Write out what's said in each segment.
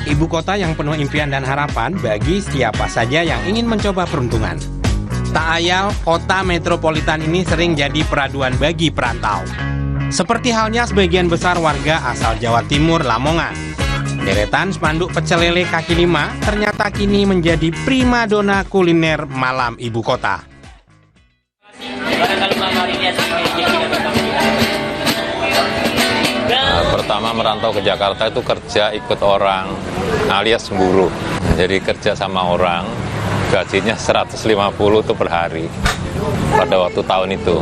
Ibu kota yang penuh impian dan harapan bagi siapa saja yang ingin mencoba peruntungan. Tak ayal, kota metropolitan ini sering jadi peraduan bagi perantau. Seperti halnya sebagian besar warga asal Jawa Timur, Lamongan. Deretan spanduk pecel lele kaki lima ternyata kini menjadi primadona kuliner malam ibu kota. Pertama merantau ke Jakarta itu kerja ikut orang alias buruh. Jadi kerja sama orang, gajinya 150 tuh per hari pada waktu tahun itu.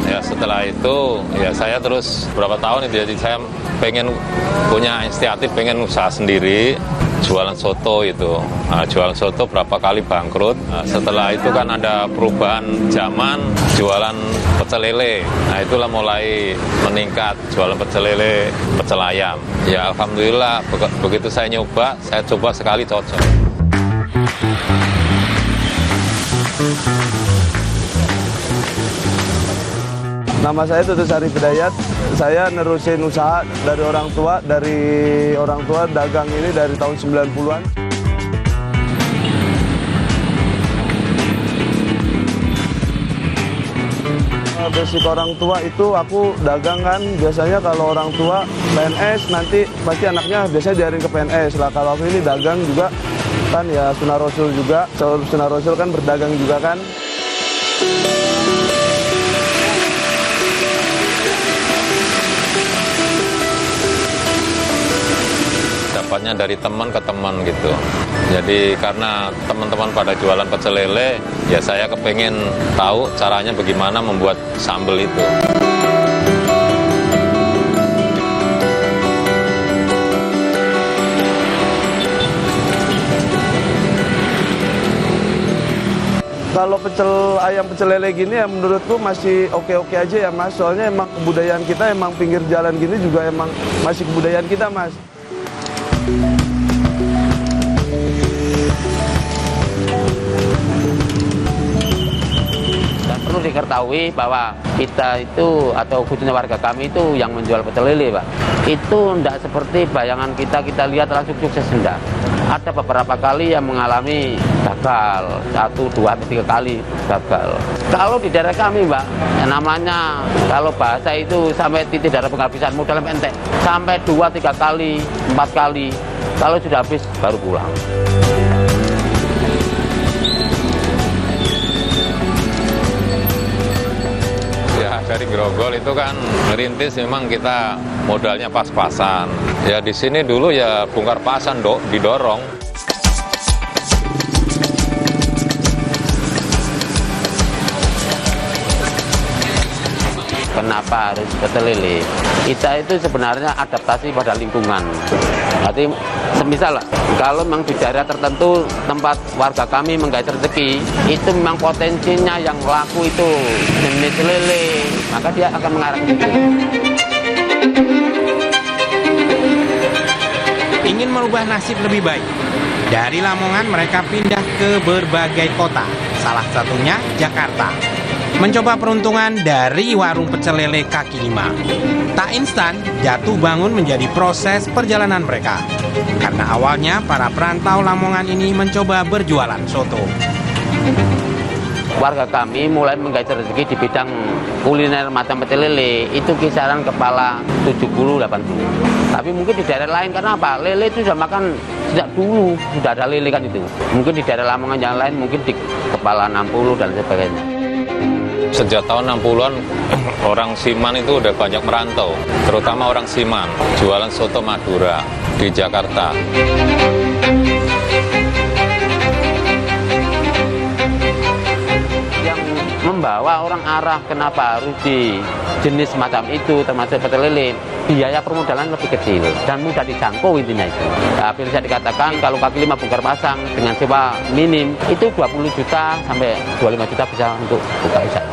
Ya setelah itu ya saya terus berapa tahun itu, jadi saya pengen punya inisiatif, pengen usaha sendiri. Jualan soto itu, jualan soto berapa kali bangkrut. Setelah itu kan ada perubahan zaman, jualan pecel lele. Nah itulah mulai meningkat, jualan pecel lele, pecel ayam. Ya alhamdulillah begitu saya nyoba, saya coba sekali cocok. Nama saya Tutus Ari Bidayat. Saya nerusin usaha dari orang tua dagang ini dari tahun 90-an. Basic orang tua itu aku dagang kan, biasanya kalau orang tua PNS nanti pasti anaknya biasanya diarin ke PNS lah. Kalau aku ini dagang juga kan ya Sunnah Rasul juga, Sunnah Rasul kan berdagang juga kan. Dapatnya dari teman ke teman gitu. Jadi karena teman-teman pada jualan pecel lele, ya saya kepengen tahu caranya bagaimana membuat sambal itu. Kalau ayam pecel lele gini ya menurutku masih oke-oke aja ya Mas. Soalnya emang kebudayaan kita, emang pinggir jalan gini juga emang masih kebudayaan kita Mas. Dan perlu diketahui bahwa kita itu atau khususnya warga kami itu yang menjual pecel lele Pak, itu tidak seperti bayangan kita lihat langsung sukses, enggak. Ada beberapa kali yang mengalami gagal, 1, 2, 3 kali gagal. Kalau di daerah kami Mbak, yang namanya kalau bahasa itu sampai titik darah penghabisan modal entek, sampai 2, 3 kali, 4 kali, kalau sudah habis baru pulang. Ya dari Grogol itu kan merintis memang kita modalnya pas-pasan. Ya di sini dulu ya bongkar pasan didorong. Kenapa harus pecel lele? Kita itu sebenarnya adaptasi pada lingkungan. Berarti semisal kalau memang di daerah tertentu tempat warga kami menggait rezeki, itu memang potensinya yang laku itu jenis lele, maka dia akan mengarah ke situ. Ingin merubah nasib lebih baik. Dari Lamongan mereka pindah ke berbagai kota, salah satunya Jakarta. Mencoba peruntungan dari warung pecel lele kaki lima. Tak instan, jatuh bangun menjadi proses perjalanan mereka. Karena awalnya para perantau Lamongan ini mencoba berjualan soto. Warga kami mulai menggait rezeki di bidang kuliner macam pecel lele itu kisaran kepala 70-80. Tapi mungkin di daerah lain karena apa? Lele itu sudah makan sejak dulu, sudah ada lele kan itu. Mungkin di daerah Lamongan yang lain mungkin di kepala 60 dan sebagainya. Sejak tahun 60-an orang Siman itu udah banyak merantau, terutama orang Siman, jualan soto Madura di Jakarta. Yang membawa orang arah kenapa harus di jenis macam itu termasuk pecel lele, biaya permodalan lebih kecil dan mudah dijangkau intinya itu. Tapi bisa dikatakan kalau kaki lima bongkar pasang dengan sewa minim itu 20 juta sampai 25 juta bisa untuk buka usaha.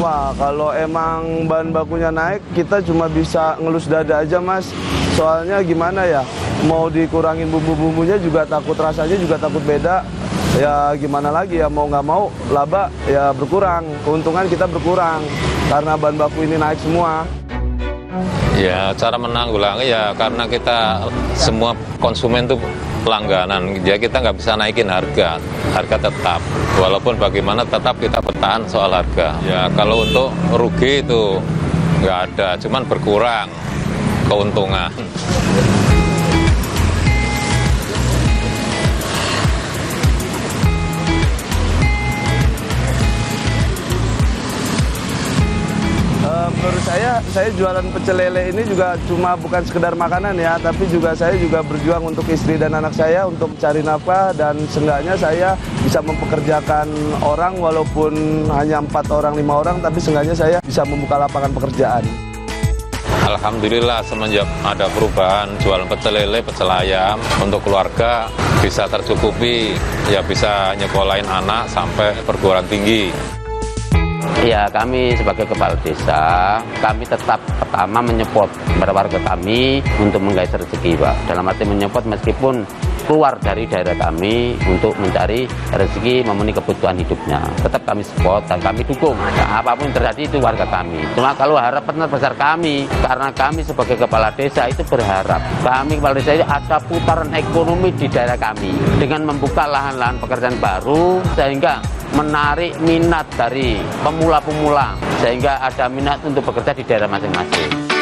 Wah, kalau emang bahan bakunya naik, kita cuma bisa ngelus dada aja, Mas. Soalnya gimana ya, mau dikurangin bumbu-bumbunya juga takut, rasanya juga takut beda. ya gimana lagi ya, mau nggak mau laba ya berkurang, keuntungan kita berkurang karena bahan baku ini naik semua. Ya, cara menanggulangi ya karena kita semua konsumen tuh langganan, jadi kita nggak bisa naikin harga tetap. Walaupun bagaimana tetap kita bertahan soal harga. Ya kalau untuk rugi itu nggak ada, cuman berkurang keuntungan. Menurut saya jualan pecel lele ini juga cuma bukan sekedar makanan ya, tapi juga saya juga berjuang untuk istri dan anak saya untuk cari nafkah, dan seenggaknya saya bisa mempekerjakan orang walaupun hanya 4 orang, 5 orang, tapi seenggaknya saya bisa membuka lapangan pekerjaan. Alhamdulillah semenjak ada perubahan jualan pecel lele, pecel ayam untuk keluarga bisa tercukupi, ya bisa nyekolahin anak sampai perguruan tinggi. Ya, kami sebagai kepala desa, kami tetap pertama menyepot kepada warga kami untuk menggais rezeki, Pak. Dalam arti menyepot meskipun keluar dari daerah kami untuk mencari rezeki memenuhi kebutuhan hidupnya. Tetap kami support dan kami dukung. Nah, apapun yang terjadi itu warga kami. Cuma kalau harapan terbesar kami, karena kami sebagai kepala desa itu berharap kami kepala desa itu ada putaran ekonomi di daerah kami dengan membuka lahan-lahan pekerjaan baru sehingga menarik minat dari pemula-pemula sehingga ada minat untuk bekerja di daerah masing-masing.